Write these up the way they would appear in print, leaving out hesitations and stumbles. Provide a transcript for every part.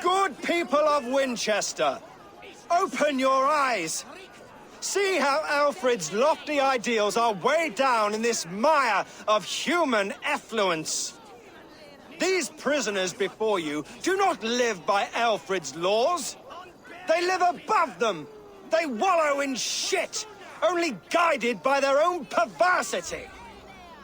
Good people of Winchester, open your eyes. See how Alfred's lofty ideals are weighed down in this mire of human effluence. These prisoners before you do not live by Alfred's laws. They live above them. They wallow in shit, only guided by their own perversity.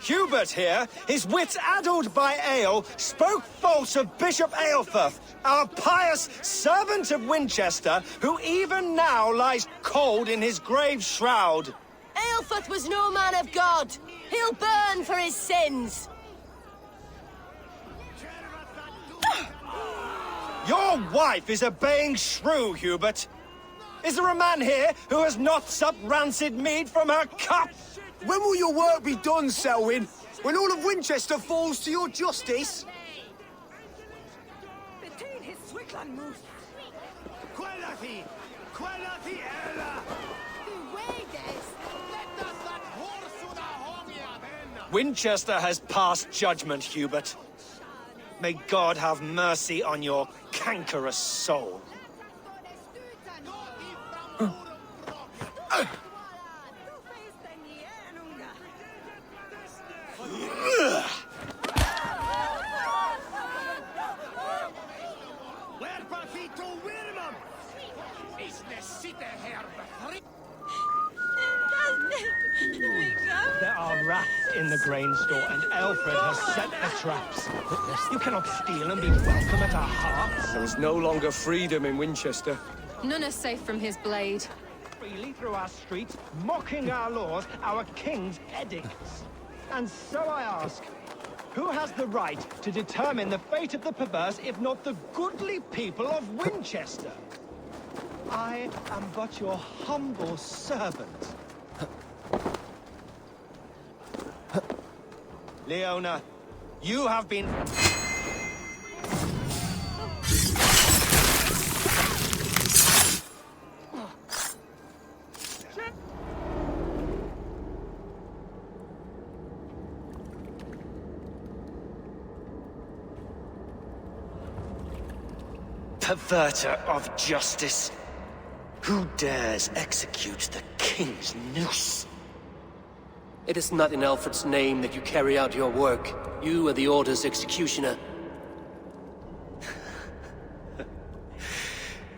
Hubert here, his wits addled by ale, spoke false of Bishop Aelfirth, our pious servant of Winchester, who even now lies cold in his grave shroud. Aelfirth was no man of God. He'll burn for his sins. Your wife is obeying shrew, Hubert. Is there a man here who has not supped rancid mead from her cup? When will your work be done, Selwyn? When all of Winchester falls to your justice? Winchester has passed judgment, Hubert. May God have mercy on your cankerous soul. There are rats in the grain store, and Alfred has set the traps. You cannot steal and be welcome at our hearts. There is no longer freedom in Winchester. None are safe from his blade. Freely through our streets, mocking our laws, our king's edicts. And so I ask, who has the right to determine the fate of the perverse, if not the goodly people of Winchester? I am but your humble servant. Leona, you have been... Perverter of justice. Who dares execute the king's noose? It is not in Alfred's name that you carry out your work. You are the Order's executioner.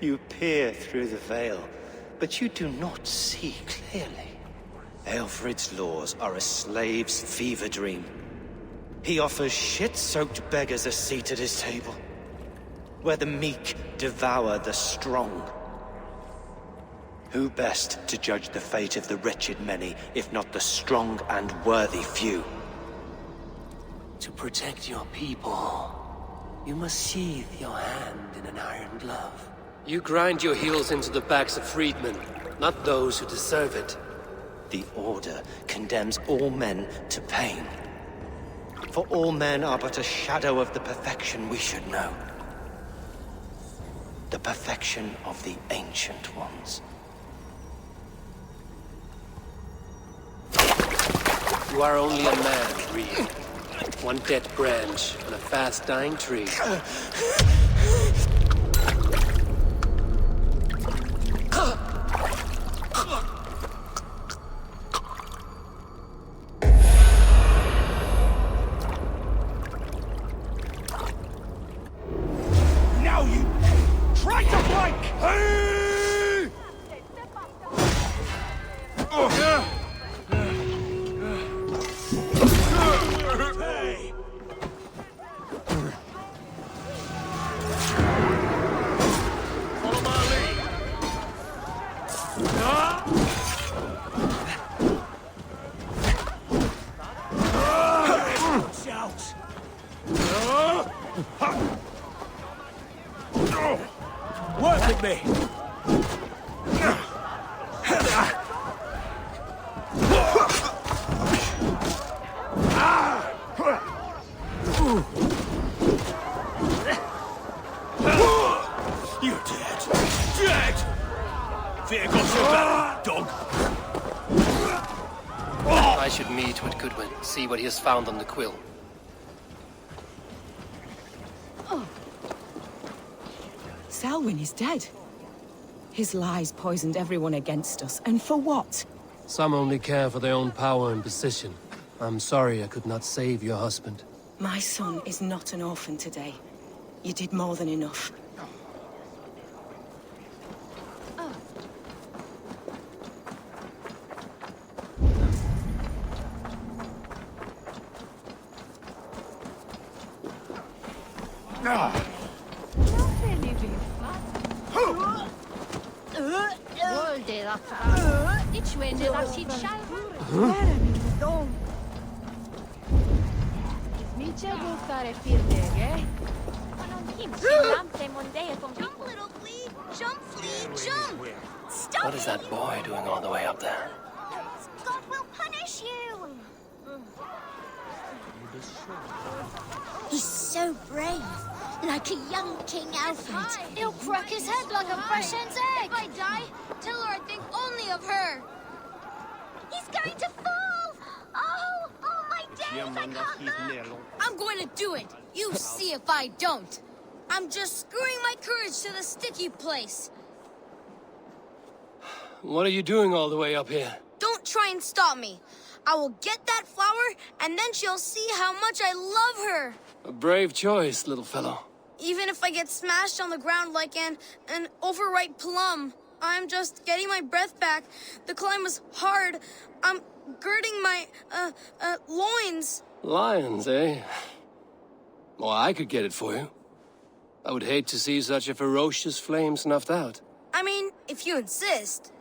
You peer through the veil, but you do not see clearly. Alfred's laws are a slave's fever dream. He offers shit-soaked beggars a seat at his table, where the meek devour the strong. Who best to judge the fate of the wretched many, if not the strong and worthy few? To protect your people, you must sheathe your hand in an iron glove. You grind your heels into the backs of freedmen, not those who deserve it. The Order condemns all men to pain. For all men are but a shadow of the perfection we should know. The perfection of the Ancient Ones. You are only a man, Reed. One dead branch on a fast-dying tree. Now you try to flank! Hey! Oh. Hey! Work with me! You're dead. Dead! Fear got so bad, dog. I should meet with Goodwin, see what he has found on the quill. Selwyn is dead. His lies poisoned everyone against us, and for what? Some only care for their own power and position. I'm sorry I could not save your husband. My son is not an orphan today. You did more than enough. Jump, little flea! Jump, flea, jump! Stop What is that boy doing all the way up there? God will punish you! He's so brave, like a young King Alfred. He'll crack his head like a fresh hen's egg. If I die, tell her I think only of her. He's going to fall! Oh my days, I can't look! I'm going to do it. You see if I don't. I'm just screwing my courage to the sticky place. What are you doing all the way up here? Don't try and stop me. I will get that flower, and then she'll see how much I love her. A brave choice, little fellow. Even if I get smashed on the ground like an overripe plum, I'm just getting my breath back. The climb was hard. I'm girding my, loins. Lions, eh? Well, I could get it for you. I would hate to see such a ferocious flame snuffed out. I mean, if you insist.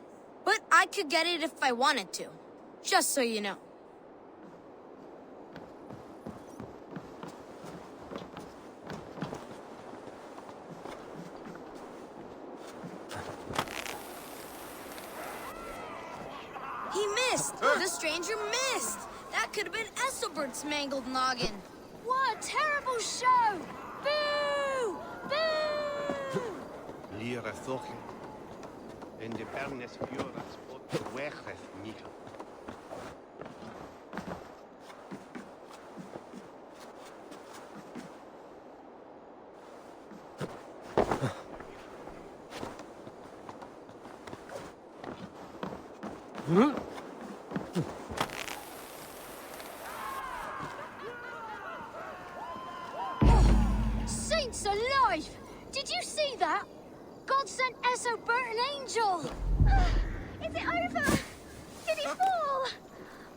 But I could get it if I wanted to. Just so you know. He missed! The stranger missed! That could have been Esselbert's mangled noggin. What a terrible show! Boo! Boo! Lira Thorchen. In de Bernes Fjoras pot weggeef niet. Saints alive! Did you see that? God sent Esselbert an angel! Is it over? Did he fall?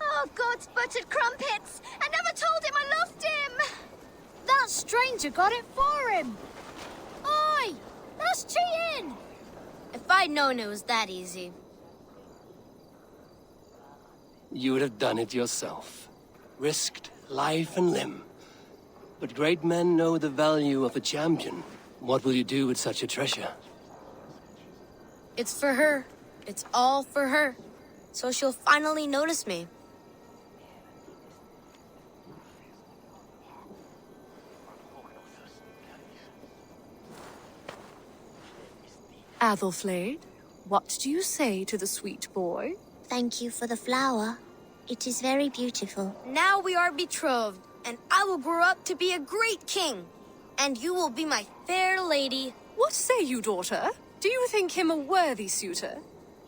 Oh, God's buttered crumpets! I never told him I loved him! That stranger got it for him! Oi! That's cheating! If I'd known it was that easy. You would have done it yourself. Risked life and limb. But great men know the value of a champion. What will you do with such a treasure? It's for her. It's all for her. So she'll finally notice me. Athelflaed, what do you say to the sweet boy? Thank you for the flower. It is very beautiful. Now we are betrothed, and I will grow up to be a great king. And you will be my fair lady. What say you, daughter? Do you think him a worthy suitor?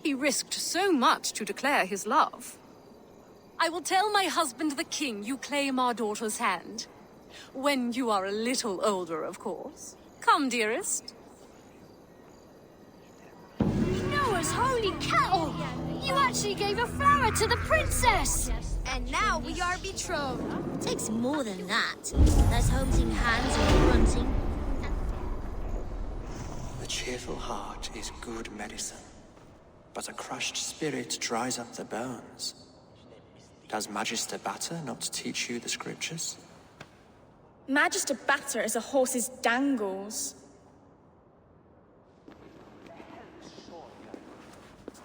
He risked so much to declare his love. I will tell my husband the king you claim our daughter's hand. When you are a little older, of course. Come, dearest. Noah's holy cattle! You actually gave a flower to the princess! And now we are betrothed. Takes more than that. There's homes in hands and grunting. A cheerful heart is good medicine, but a crushed spirit dries up the bones. Does Magister Batter not teach you the scriptures? Magister batter is a horse's dangles.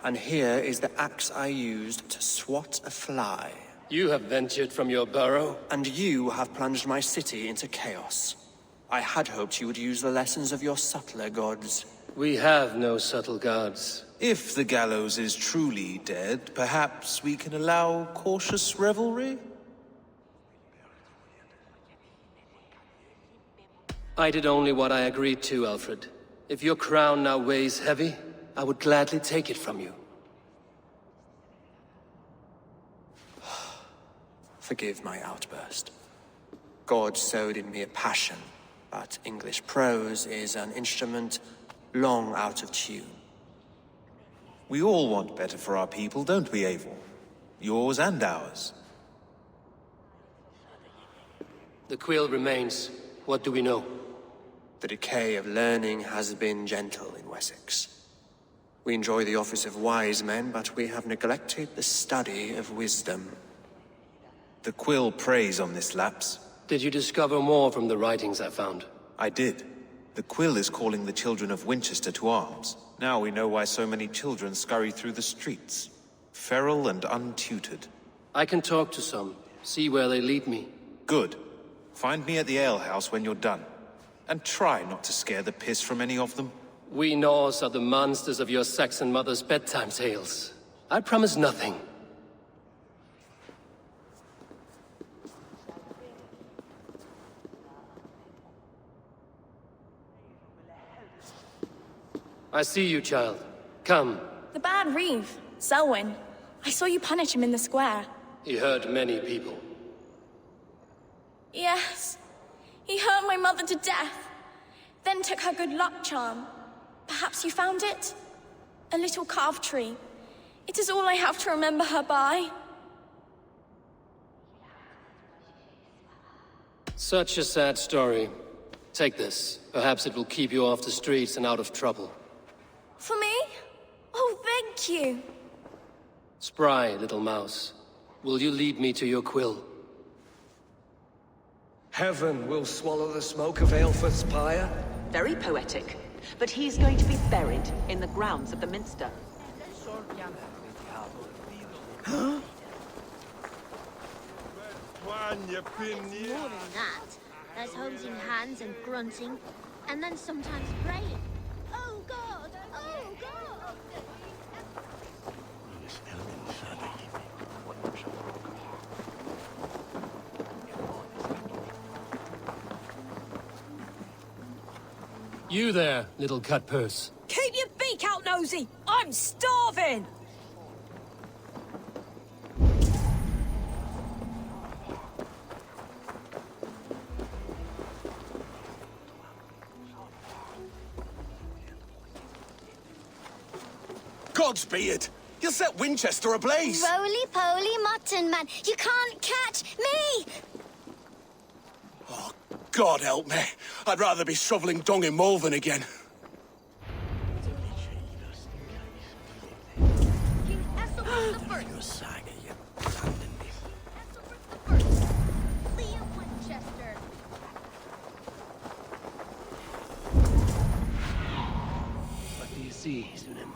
And here is the axe I used to swat a fly. You have ventured from your burrow? And you have plunged my city into chaos. I had hoped you would use the lessons of your subtler gods. We have no subtle gods. If the gallows is truly dead, perhaps we can allow cautious revelry? I did only what I agreed to, Alfred. If your crown now weighs heavy, I would gladly take it from you. Forgive my outburst. God sowed in me a passion, but English prose is an instrument long out of tune. We all want better for our people, don't we, Eivor? Yours and ours. The quill remains. What do we know? The decay of learning has been gentle in Wessex. We enjoy the office of wise men, but we have neglected the study of wisdom. The quill preys on this lapse. Did you discover more from the writings I found? I did. The quill is calling the children of Winchester to arms. Now we know why so many children scurry through the streets. Feral and untutored. I can talk to some, see where they lead me. Good. Find me at the alehouse when you're done. And try not to scare the piss from any of them. We Norse are the monsters of your Saxon mother's bedtime tales. I promise nothing. I see you, child. Come. The bad Reeve, Selwyn. I saw you punish him in the square. He hurt many people. Yes. He hurt my mother to death. Then took her good luck charm. Perhaps you found it? A little carved tree. It is all I have to remember her by. Such a sad story. Take this. Perhaps it will keep you off the streets and out of trouble. For me? Oh, thank you. Spry, little mouse. Will you lead me to your quill? Heaven will swallow the smoke of Aelfred's pyre. Very poetic. But he's going to be buried in the grounds of the Minster. Huh? More than that. There's holding hands and grunting, and then sometimes praying. Oh God! Oh God! You there, little cut purse. Keep your beak out, Nosy! I'm starving! Godspeed! You'll set Winchester ablaze! Roly-poly mutton man, you can't catch me! Oh, God help me. I'd rather be shoveling dung in Malvern again. King Ethelbert the First. Liam Winchester. What do you see, Sunan?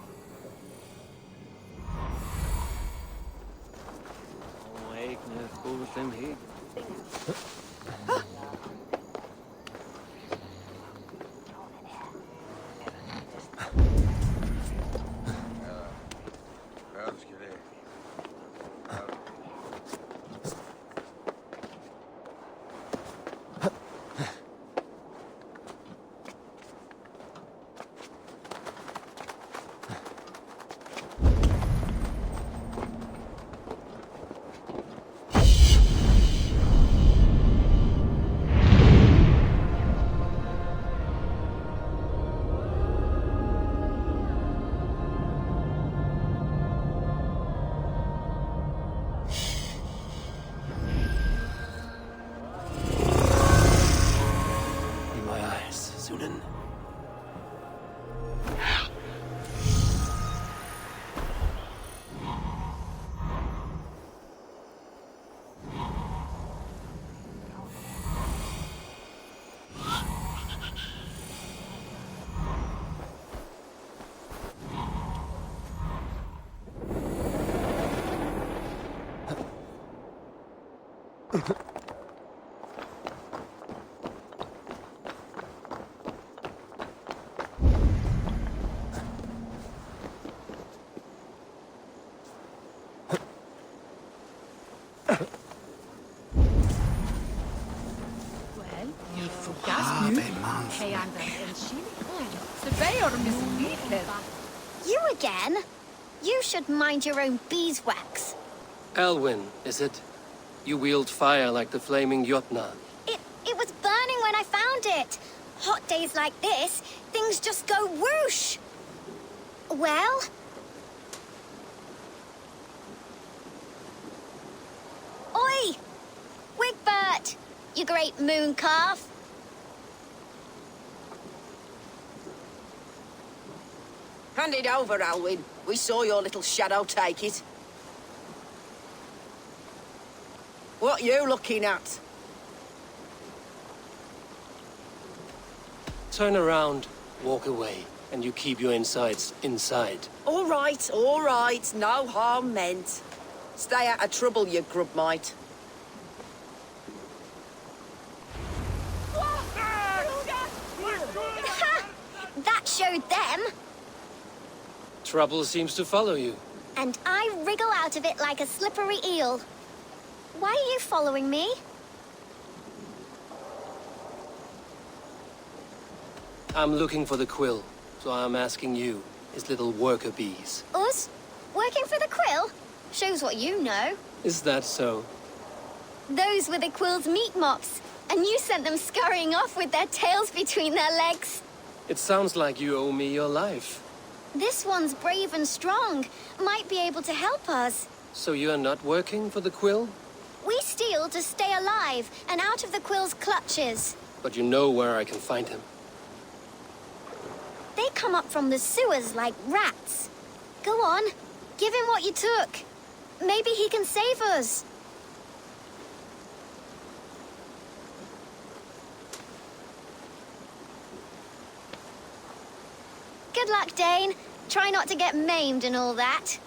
You again? You should mind your own beeswax. Elwyn, is it? You wield fire like the flaming Jotna. It was burning when I found it. Hot days like this, things just go whoosh. Well? Oi! Wigbert! You great moon calf. Hand it over, Alwyn. We saw your little shadow take it. What you looking at? Turn around, walk away, and you keep your insides inside. All right. No harm meant. Stay out of trouble, you grub mite. That showed them. Trouble seems to follow you. And I wriggle out of it like a slippery eel. Why are you following me? I'm looking for the quill, so I'm asking you, his little worker bees. Us? Working for the quill? Shows what you know. Is that so? Those were the quill's meat mops, and you sent them scurrying off with their tails between their legs. It sounds like you owe me your life. This one's brave and strong. Might be able to help us. So you are not working for the quill? We steal to stay alive and out of the quill's clutches. But you know where I can find him. They come up from the sewers like rats. Go on, give him what you took. Maybe he can save us. Good luck, Dane. Try not to get maimed and all that.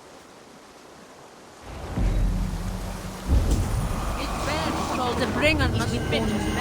To bring on must be bitten to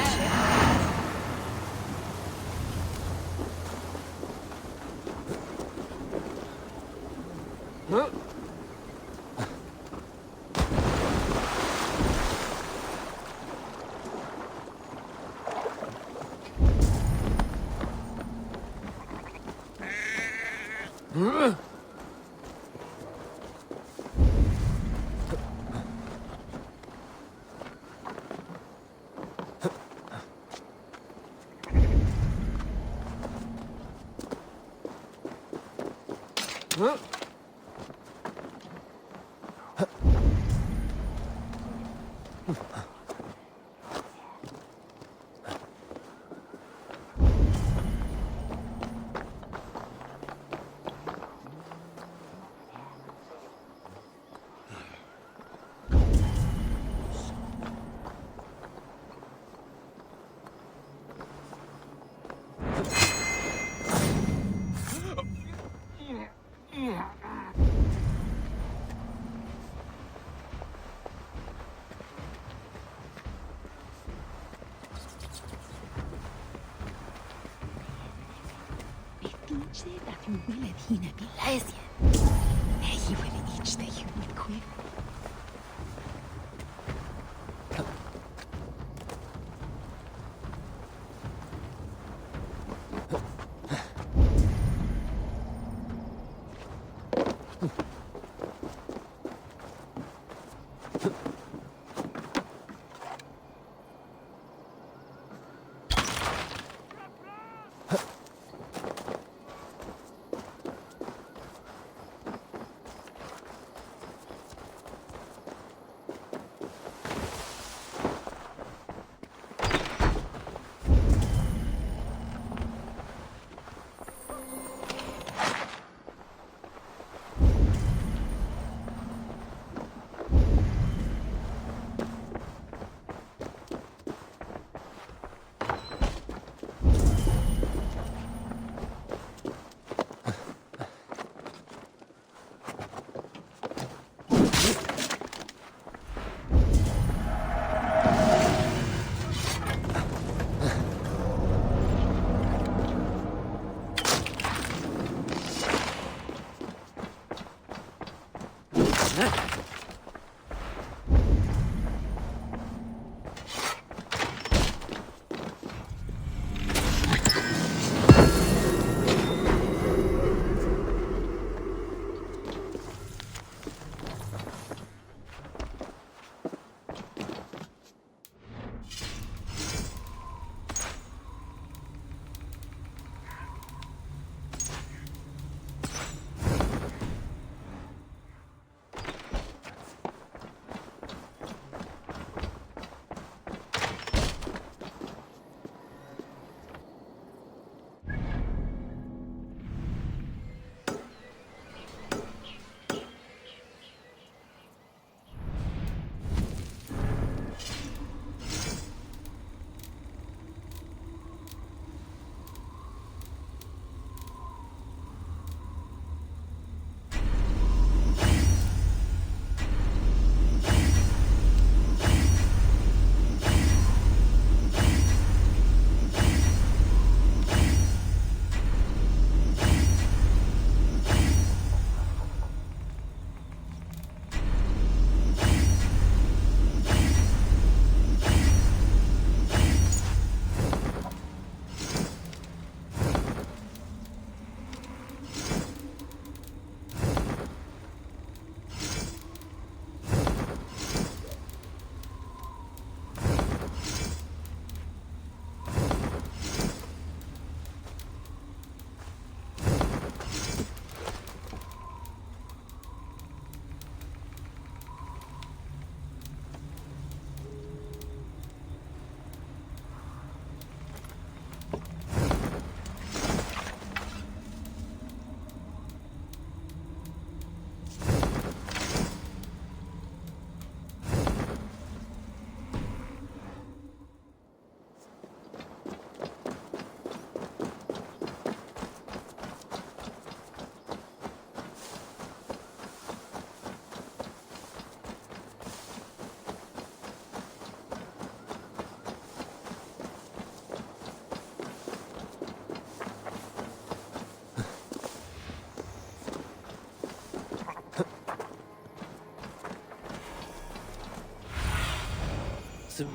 some...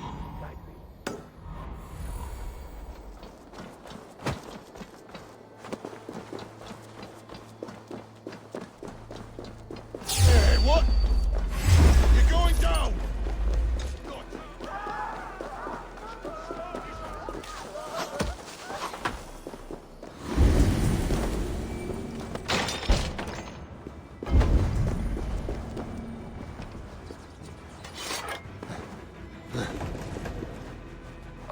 Hey, what? You're going down!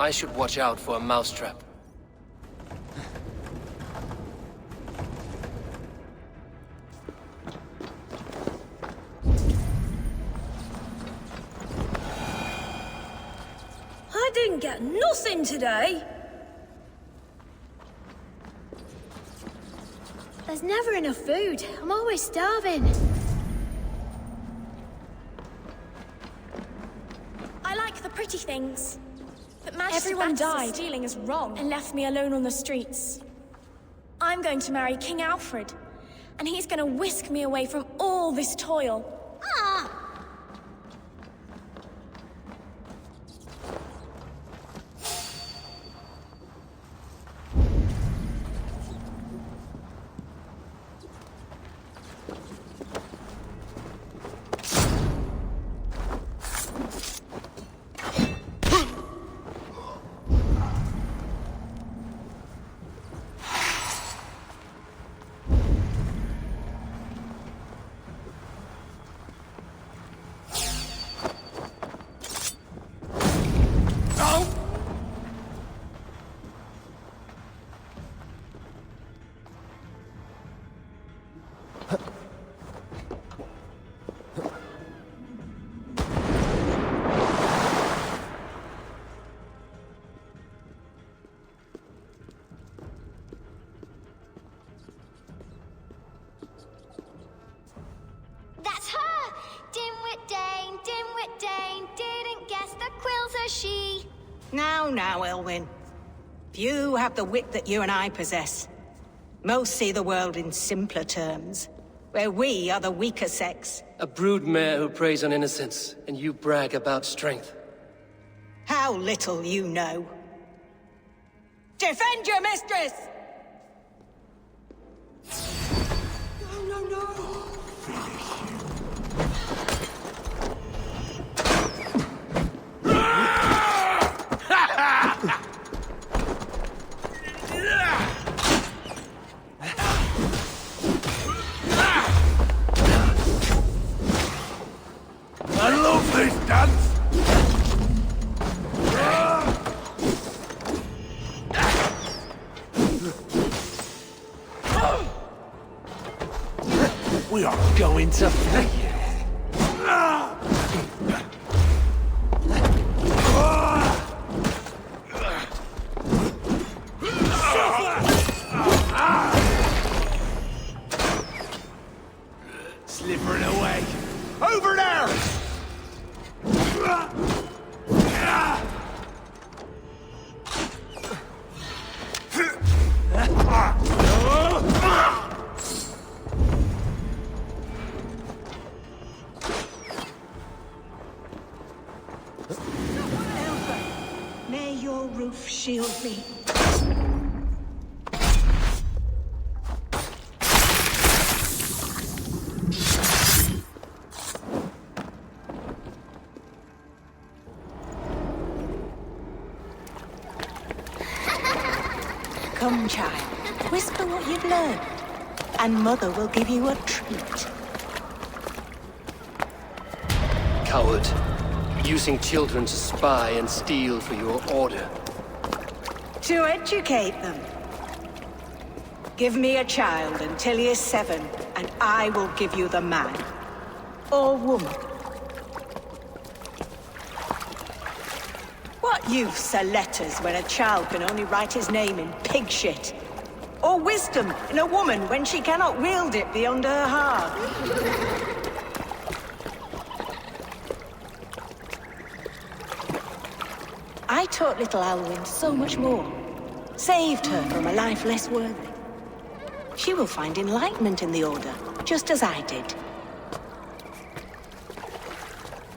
I should watch out for a mousetrap. I didn't get nothing today. There's never enough food. I'm always starving. I like the pretty things. But everyone died. Stealing is wrong and left me alone on the streets. I'm going to marry King Alfred, and he's going to whisk me away from all this toil. Ah! That's her! Dimwit Dane, didn't guess the quill's a she. Now, Elwyn. Few have the wit that you and I possess. Most see the world in simpler terms, where we are the weaker sex. A broodmare who preys on innocence, and you brag about strength. How little you know. Defend your mistress! No. I love this dance! We are going to free you. Slithering away. Over there! May your roof shield me. Come, child. Whisper what you've learned, and Mother will give you a treat. Coward. Using children to spy and steal for your order. To educate them. Give me a child until he is 7, and I will give you the man. Or woman. What use are letters when a child can only write his name in pig shit? Or wisdom in a woman when she cannot wield it beyond her heart? I taught little Alwyn so much more. Saved her from a life less worthy. She will find enlightenment in the Order, just as I did.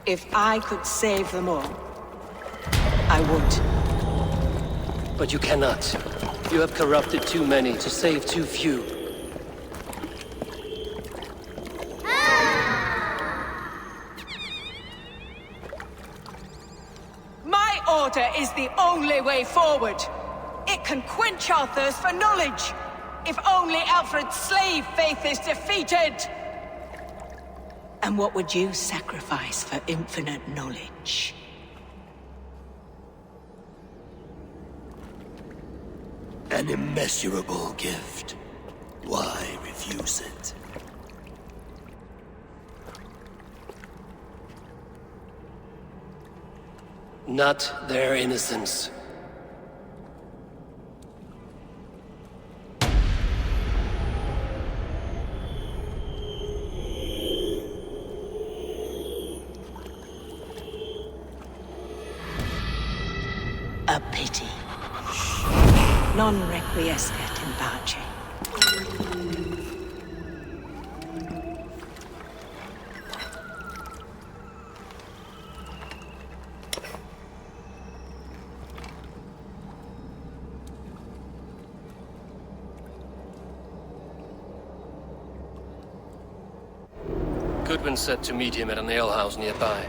If I could save them all, I would. But you cannot. You have corrupted too many to save too few. My order is the only way forward. It can quench our thirst for knowledge. If only Alfred's slave faith is defeated! And what would you sacrifice for infinite knowledge? An immeasurable gift. Why refuse it? Not their innocence. A pity. Non requiescat in pace. Goodwin said to meet him at an alehouse nearby.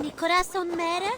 Mi corazón mere?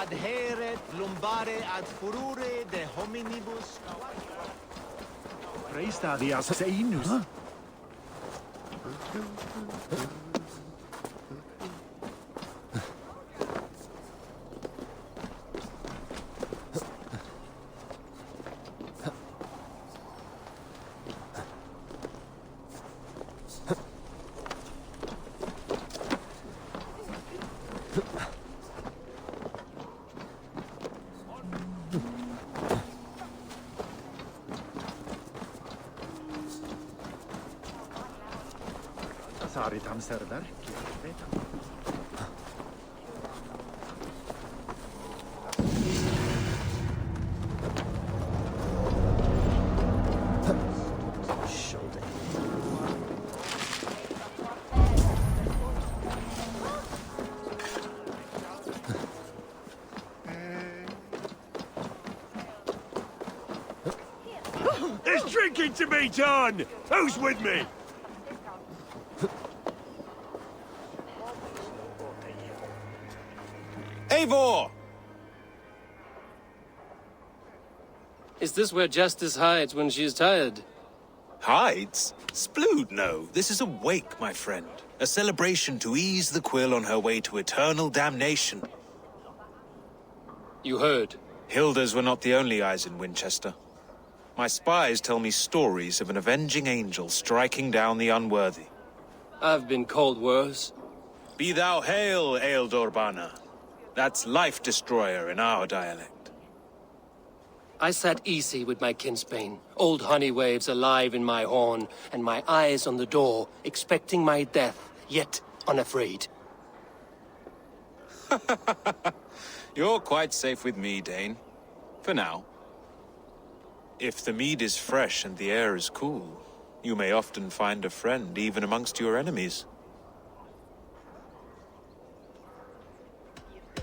Adheret lumbare ad furore de hominibus. Presta di assasinus. There's drinking to be done! Who's with me? Eivor! Is this where Justice hides when she is tired? Hides? Splood, no. This is a wake, my friend. A celebration to ease the Quill on her way to eternal damnation. You heard. Hilda's were not the only eyes in Winchester. My spies tell me stories of an avenging angel striking down the unworthy. I've been called worse. Be thou hail, Ealdorbanna. That's Life Destroyer in our dialect. I sat easy with my kinsbane, old honey waves alive in my horn, and my eyes on the door, expecting my death, yet unafraid. You're quite safe with me, Dane. For now. If the mead is fresh and the air is cool, you may often find a friend even amongst your enemies.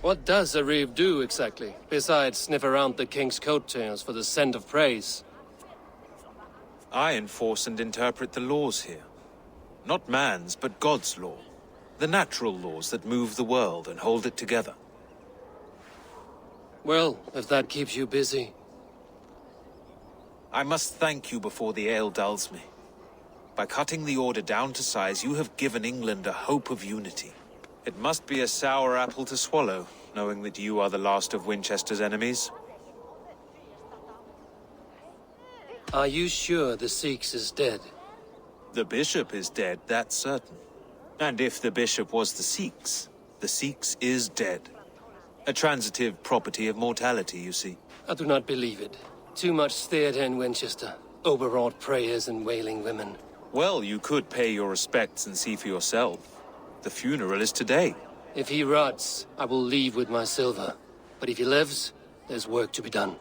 What does a reeve do exactly, besides sniff around the king's coattails for the scent of praise? I enforce and interpret the laws here. Not man's, but God's law. The natural laws that move the world and hold it together. Well, if that keeps you busy. I must thank you before the ale dulls me. By cutting the Order down to size, you have given England a hope of unity. It must be a sour apple to swallow, knowing that you are the last of Winchester's enemies. Are you sure the Sikhs is dead? The bishop is dead, that's certain. And if the bishop was the Sikhs is dead. A transitive property of mortality, you see. I do not believe it. Too much theatre in Winchester. Overwrought prayers and wailing women. Well, you could pay your respects and see for yourself. The funeral is today. If he rots, I will leave with my silver. But if he lives, there's work to be done.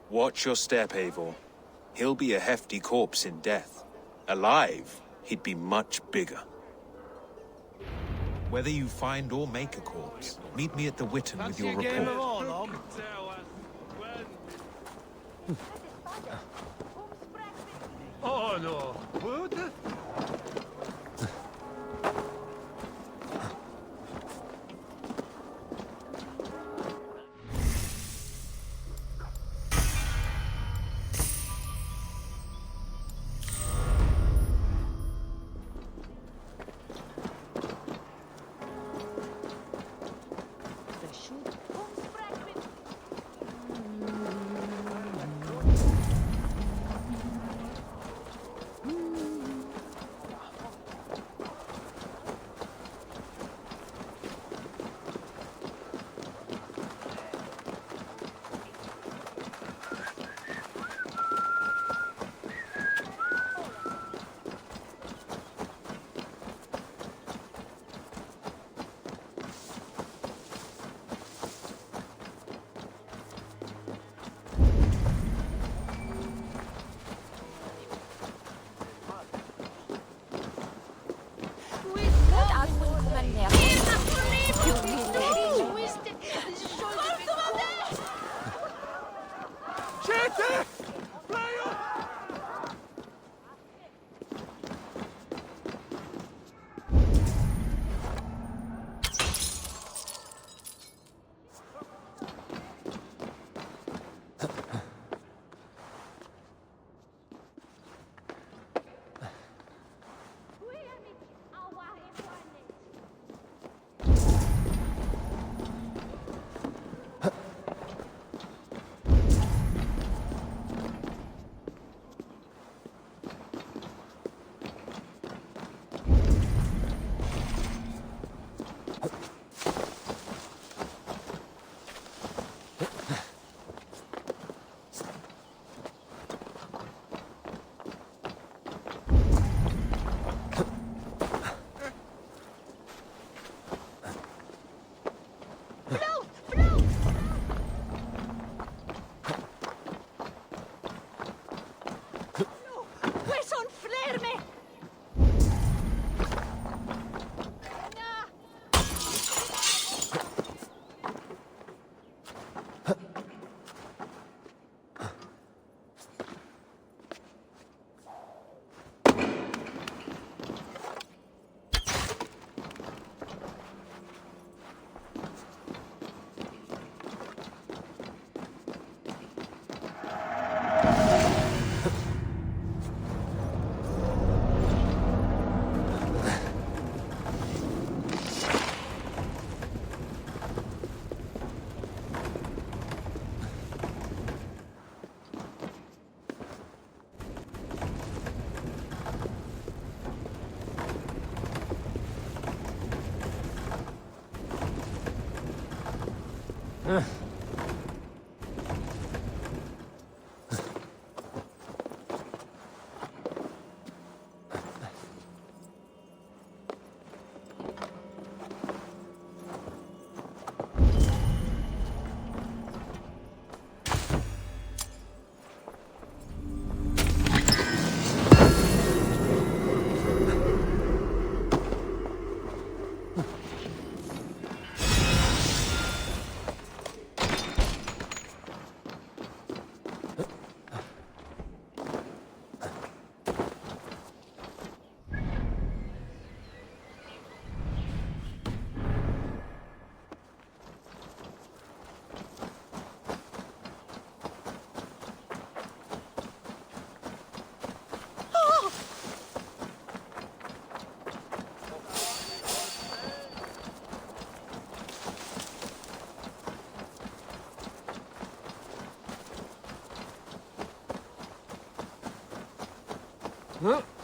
Watch your step, Eivor. He'll be a hefty corpse in death. Alive, he'd be much bigger. Whether you find or make a corpse, meet me at the Witten with your report. Oh no, would?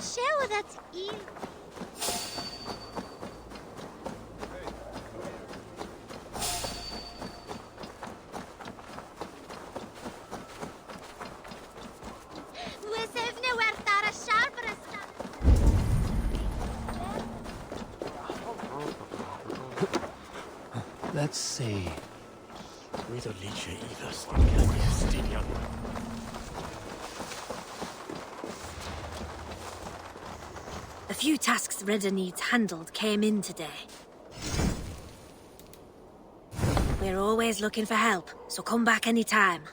Show that eel. Let's see. A few tasks Redder needs handled came in today. We're always looking for help, so come back anytime.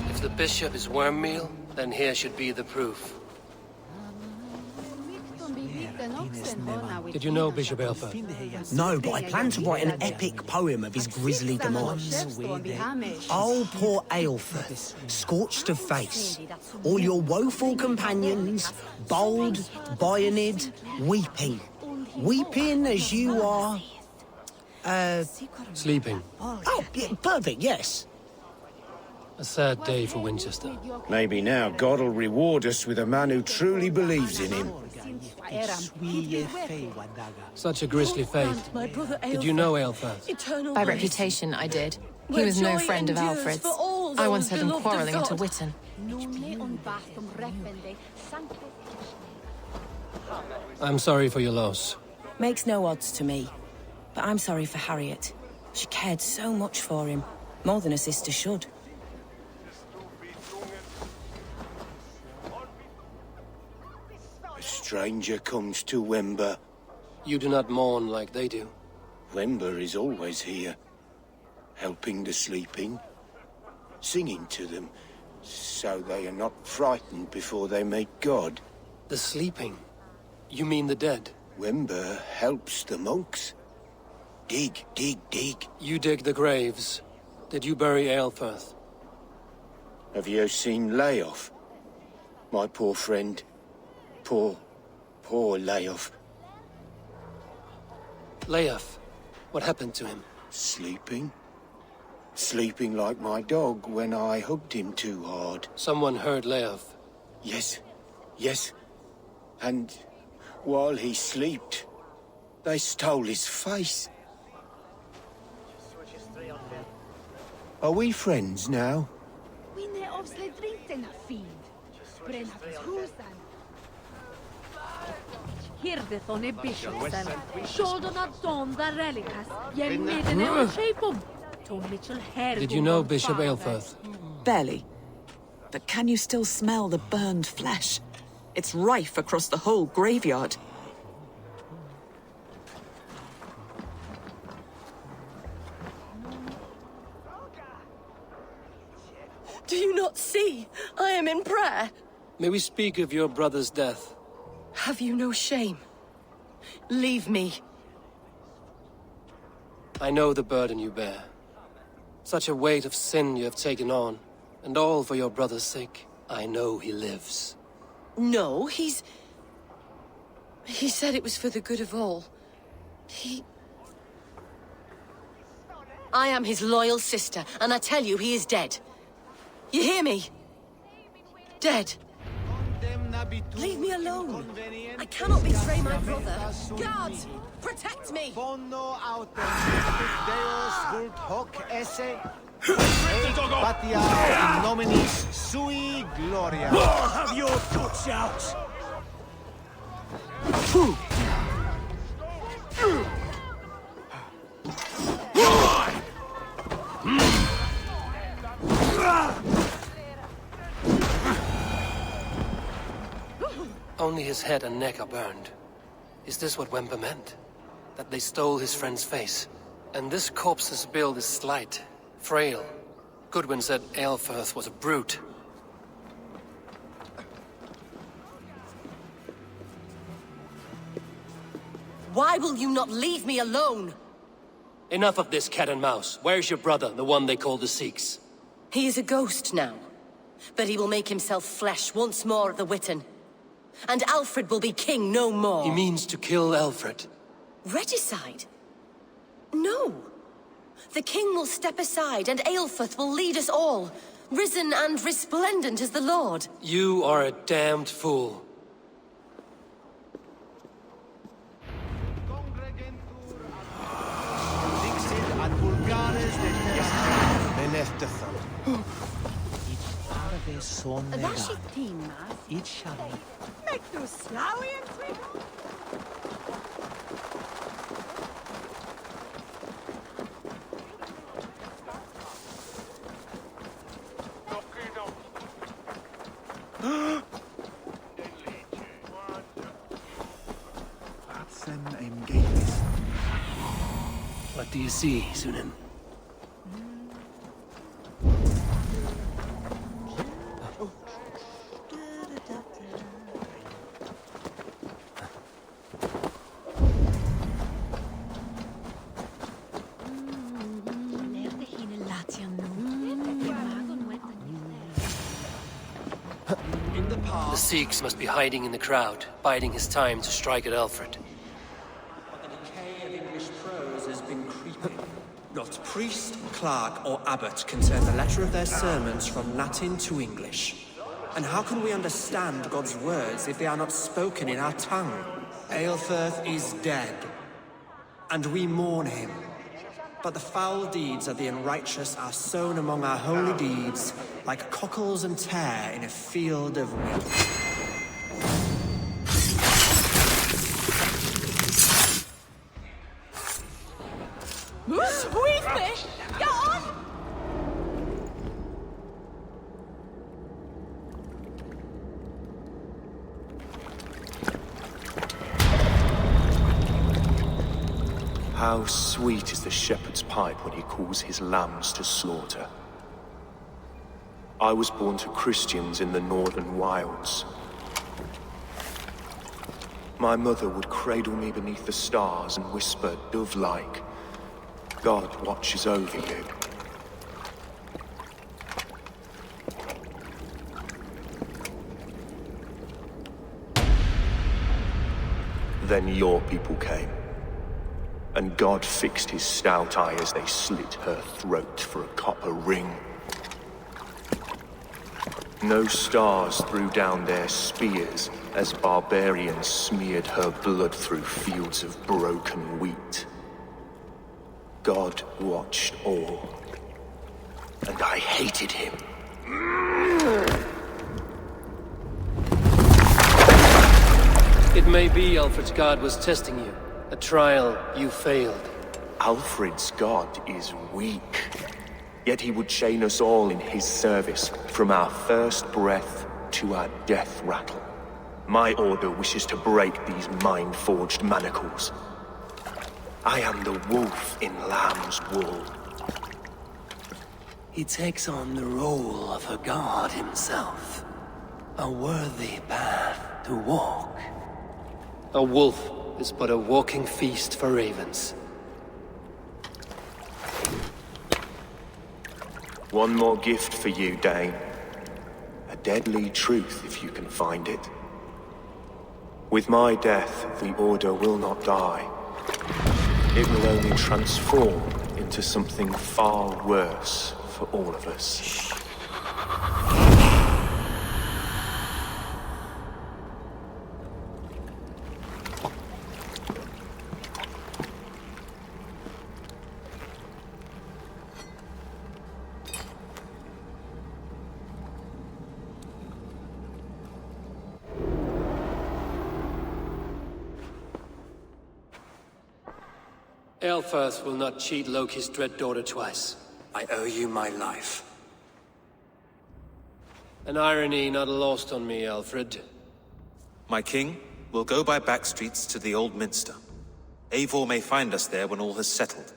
If the bishop is worm meal, then here should be the proof. Did you know Bishop Aelfirth? No, but I plan to write an epic poem of his grisly demise. Oh, poor Aelfirth, scorched of face. All your woeful companions, bold, Bionid, weeping. Weeping as you are... Sleeping. Oh, yeah, perfect, yes. A sad day for Winchester. Maybe now God will reward us with a man who truly believes in him. Such a grisly fate. Did you know Aelfirth? By reputation, I did. He was no friend of Alfred's. I once heard them quarrelling at a Witten. I'm sorry for your loss. Makes no odds to me. But I'm sorry for Harriet. She cared so much for him. More than a sister should. A stranger comes to Wember. You do not mourn like they do. Wember is always here, helping the sleeping, singing to them, so they are not frightened before they meet God. The sleeping? You mean the dead? Wember helps the monks. Dig, dig, dig. You dig the graves. Did you bury Aelfirth? Have you seen Leof? My poor friend. Poor Leof. Leof? What happened to him? Sleeping. Sleeping like my dog when I hugged him too hard. Someone heard Leof? Yes. Yes. And while he slept, they stole his face. Are we friends now? Did you know Bishop Aelfirth? Barely. But can you still smell the burned flesh? It's rife across the whole graveyard. Do you not see? I am in prayer. May we speak of your brother's death? Have you no shame? Leave me. I know the burden you bear. Such a weight of sin you have taken on, and all for your brother's sake. I know he lives. No, He said it was for the good of all. I am his loyal sister, and I tell you he is dead. You hear me? Dead. Leave me alone. I cannot betray my brother. Guards, protect me! in nominis sui gloria. Have your guts out! Only his head and neck are burned. Is this what Wemper meant? That they stole his friend's face? And this corpse's build is slight, frail. Goodwin said Aelfirth was a brute. Why will you not leave me alone? Enough of this cat and mouse. Where's your brother, the one they call the Sikhs? He is a ghost now. But he will make himself flesh once more at the Witten. And Alfred will be king no more. He means to kill Alfred. Regicide? No. The king will step aside and Aelfirth will lead us all. Risen and resplendent as the Lord. You are a damned fool. What do you see, Sunan? The Sikhs must be hiding in the crowd, biding his time to strike at Alfred. The decay of English prose has been creeping. Not priest, clerk, or abbot can turn the letter of their sermons from Latin to English. And how can we understand God's words if they are not spoken in our tongue? Aelfirth is dead, and we mourn him. But the foul deeds of the unrighteous are sown among our holy deeds, like cockles and tare in a field of wheat. Squeeze me! Get on! How sweet is the shepherd's pipe when he calls his lambs to slaughter. I was born to Christians in the northern wilds. My mother would cradle me beneath the stars and whisper, dove-like, God watches over you. Then your people came, and God fixed his stout eye as they slit her throat for a copper ring. No stars threw down their spears as barbarians smeared her blood through fields of broken wheat. God watched all, and I hated him. It may be Alfred's god was testing you. A trial you failed. Alfred's god is weak. Yet he would chain us all in his service, from our first breath to our death rattle. My order wishes to break these mind-forged manacles. I am the wolf in lamb's wool. He takes on the role of a god himself. A worthy path to walk. A wolf is but a walking feast for ravens. One more gift for you, Dane. A deadly truth, if you can find it. With my death, the Order will not die. It will only transform into something far worse for all of us. Aelfirth will not cheat Loki's dread daughter twice. I owe you my life. An irony not lost on me, Alfred. My king, we'll go by back streets to the Old Minster. Eivor may find us there when all has settled.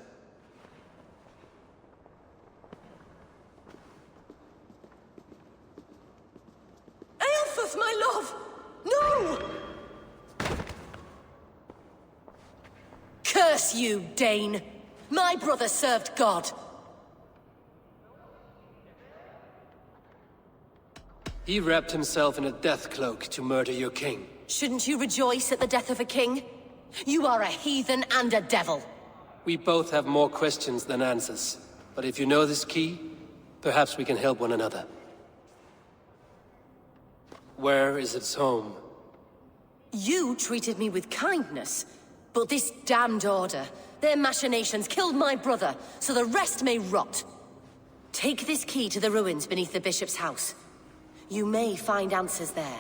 Aelfirth, my love! No! Curse you, Dane! My brother served God. He wrapped himself in a death cloak to murder your king. Shouldn't you rejoice at the death of a king? You are a heathen and a devil. We both have more questions than answers. But if you know this key, perhaps we can help one another. Where is its home? You treated me with kindness, but this damned order, their machinations killed my brother, so the rest may rot. Take this key to the ruins beneath the bishop's house. You may find answers there.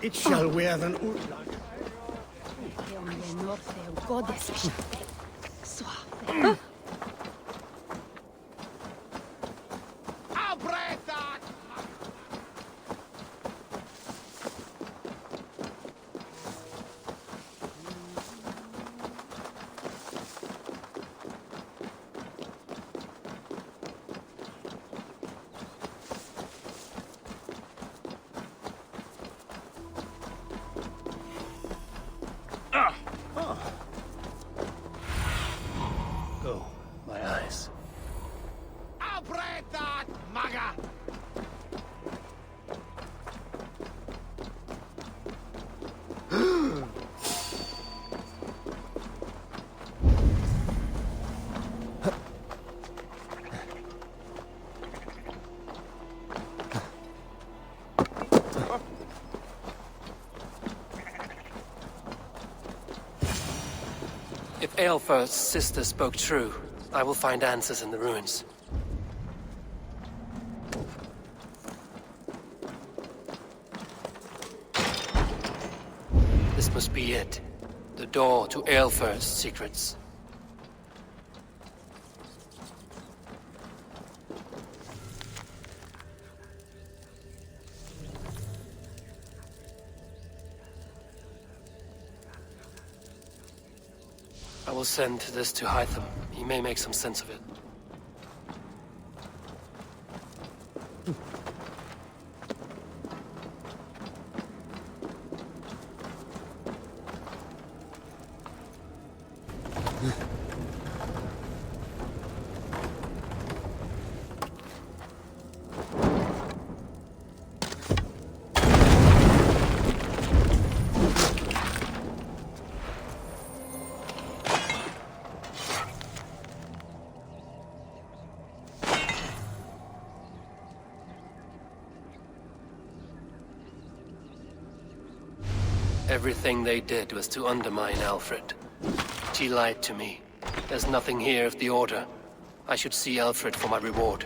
It shall wear than Go, my eyes. If Aelfirth's sister spoke true, I will find answers in the ruins. This must be it. The door to Aelfirth's secrets. I will send this to Hytham. He may make some sense of it. Everything they did was to undermine Alfred. She lied to me. There's nothing here of the Order. I should see Alfred for my reward.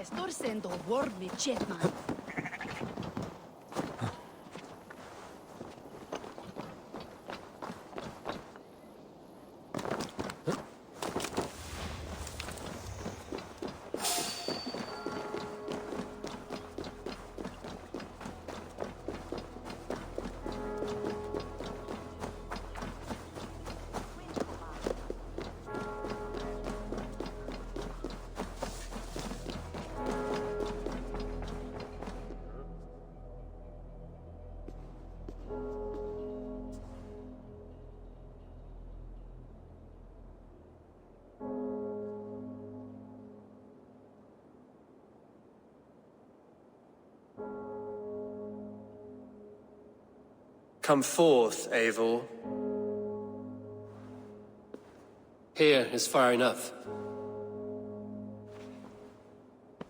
Storsendo word me Chetman. Come forth, Eivor. Here is far enough.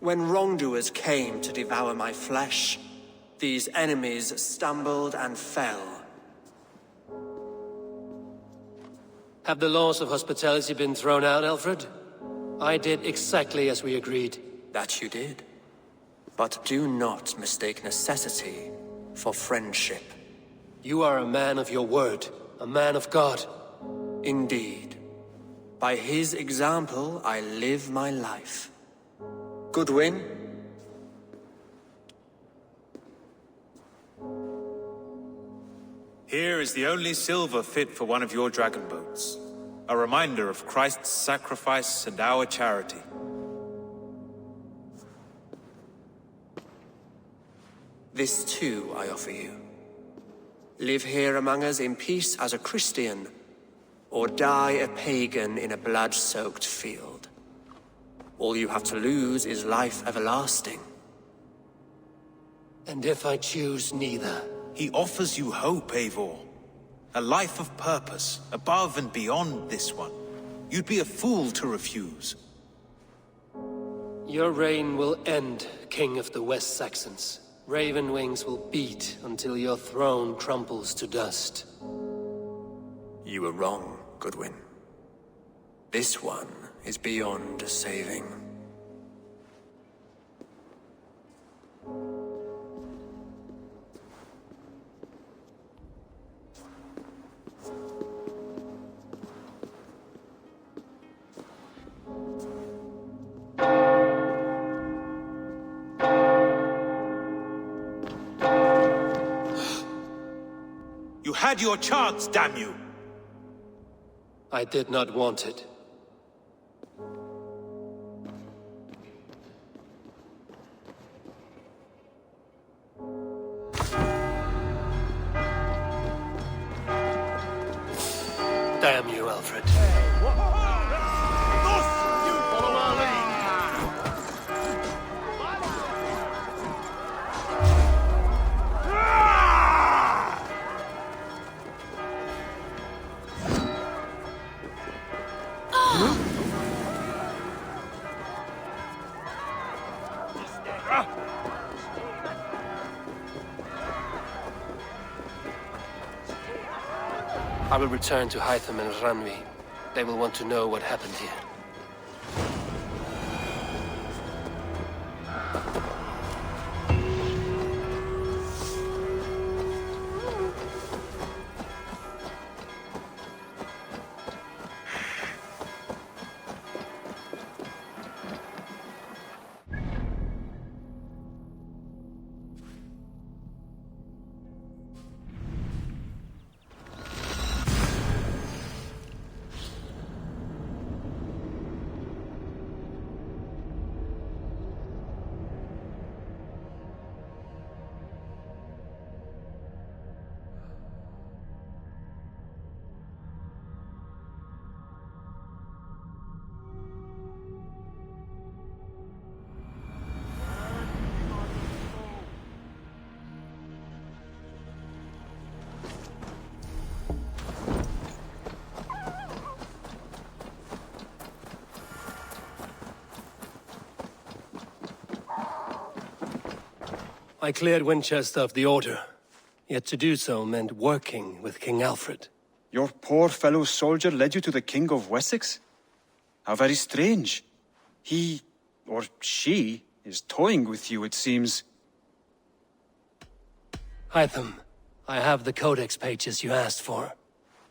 When wrongdoers came to devour my flesh, these enemies stumbled and fell. Have the laws of hospitality been thrown out, Alfred? I did exactly as we agreed. That you did. But do not mistake necessity for friendship. You are a man of your word, a man of God. Indeed. By his example, I live my life. Goodwin? Here is the only silver fit for one of your dragon boats. A reminder of Christ's sacrifice and our charity. This too I offer you. Live here among us in peace as a Christian, or die a pagan in a blood-soaked field. All you have to lose is life everlasting. And if I choose neither? He offers you hope, Eivor. A life of purpose, above and beyond this one. You'd be a fool to refuse. Your reign will end, King of the West Saxons. Raven wings will beat until your throne crumples to dust. You were wrong, Goodwin. This one is beyond saving. You had your chance, damn you! I did not want it. Damn you, Alfred. I will return to Hytham and Ranvi. They will want to know what happened here. I cleared Winchester of the Order, yet to do so meant working with King Alfred. Your poor fellow soldier led you to the King of Wessex? How very strange. He, or she, is toying with you, it seems. Hytham, I have the codex pages you asked for.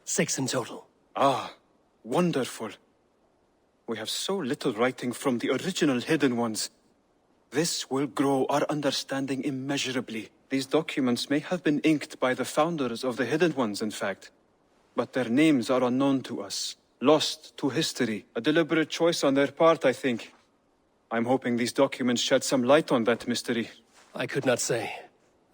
6 in total. Ah, wonderful. We have so little writing from the original Hidden Ones. This will grow our understanding immeasurably. These documents may have been inked by the founders of the Hidden Ones, in fact. But their names are unknown to us. Lost to history. A deliberate choice on their part, I think. I'm hoping these documents shed some light on that mystery. I could not say.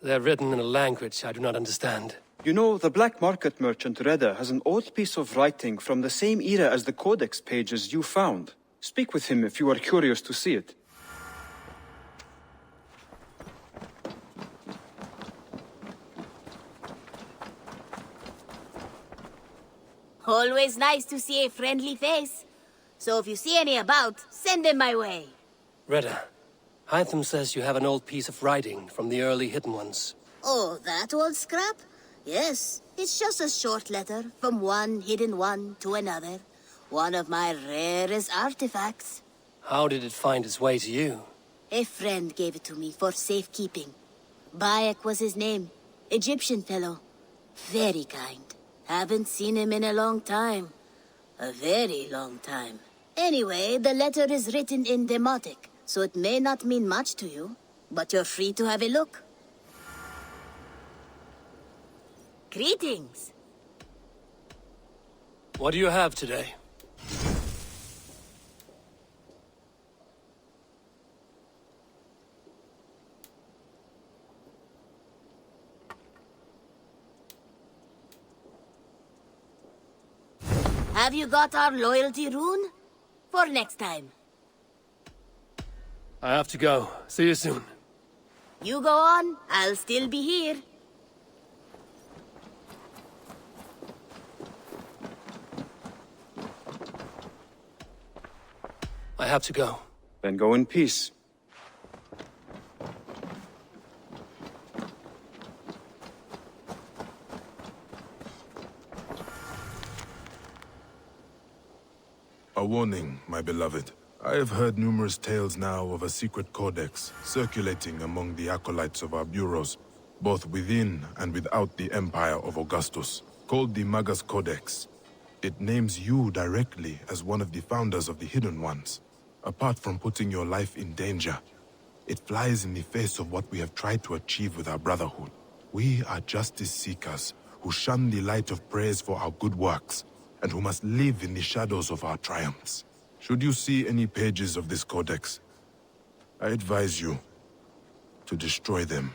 They're written in a language I do not understand. You know, the black market merchant Reda has an old piece of writing from the same era as the codex pages you found. Speak with him if you are curious to see it. Always nice to see a friendly face. So if you see any about, send them my way. Retta, Hytham says you have an old piece of writing from the early Hidden Ones. Oh, that old scrap? Yes, it's just a short letter from one hidden one to another. One of my rarest artifacts. How did it find its way to you? A friend gave it to me for safekeeping. Bayek was his name. Egyptian fellow. Very kind. Haven't seen him in a long time. A very long time. Anyway, the letter is written in Demotic, so it may not mean much to you, but you're free to have a look. Greetings. What do you have today? Have you got our loyalty rune? For next time. I have to go. See you soon. You go on, I'll still be here. I have to go. Then go in peace. A warning, my beloved. I have heard numerous tales now of a secret codex circulating among the acolytes of our bureaus, both within and without the Empire of Augustus, called the Magus Codex. It names you directly as one of the founders of the Hidden Ones. Apart from putting your life in danger, it flies in the face of what we have tried to achieve with our brotherhood. We are justice seekers who shun the light of praise for our good works, and who must live in the shadows of our triumphs. Should you see any pages of this codex, I advise you to destroy them.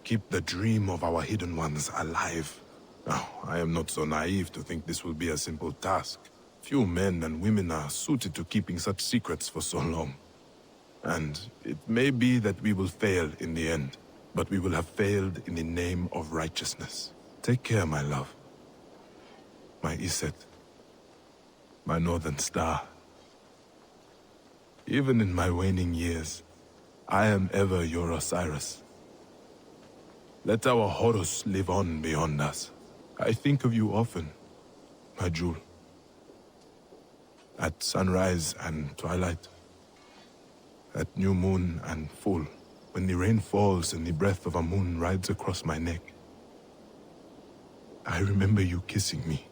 Keep the dream of our Hidden Ones alive. Now, I am not so naive to think this will be a simple task. Few men and women are suited to keeping such secrets for so long. And it may be that we will fail in the end, but we will have failed in the name of righteousness. Take care, my love. My Iset. My northern star. Even in my waning years, I am ever your Osiris. Let our Horus live on beyond us. I think of you often, my jewel. At sunrise and twilight. At new moon and full, when the rain falls and the breath of a moon rides across my neck. I remember you kissing me.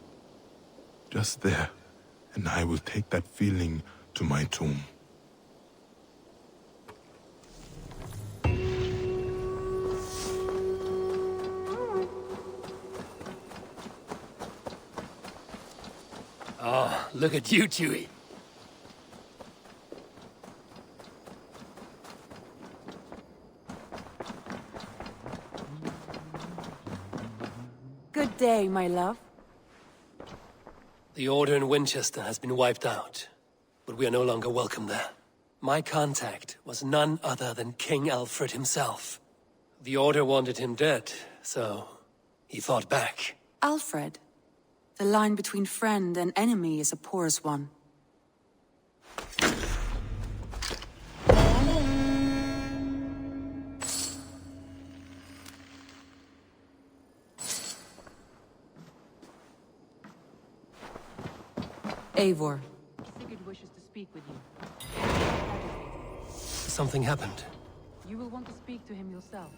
Just there, and I will take that feeling to my tomb. Oh, look at you, Chewie. Good day, my love. The Order in Winchester has been wiped out, but we are no longer welcome there. My contact was none other than King Alfred himself. The Order wanted him dead, so he fought back. Alfred, the line between friend and enemy is a porous one. Eivor. Sigurd wishes to speak with you. Something happened. You will want to speak to him yourself.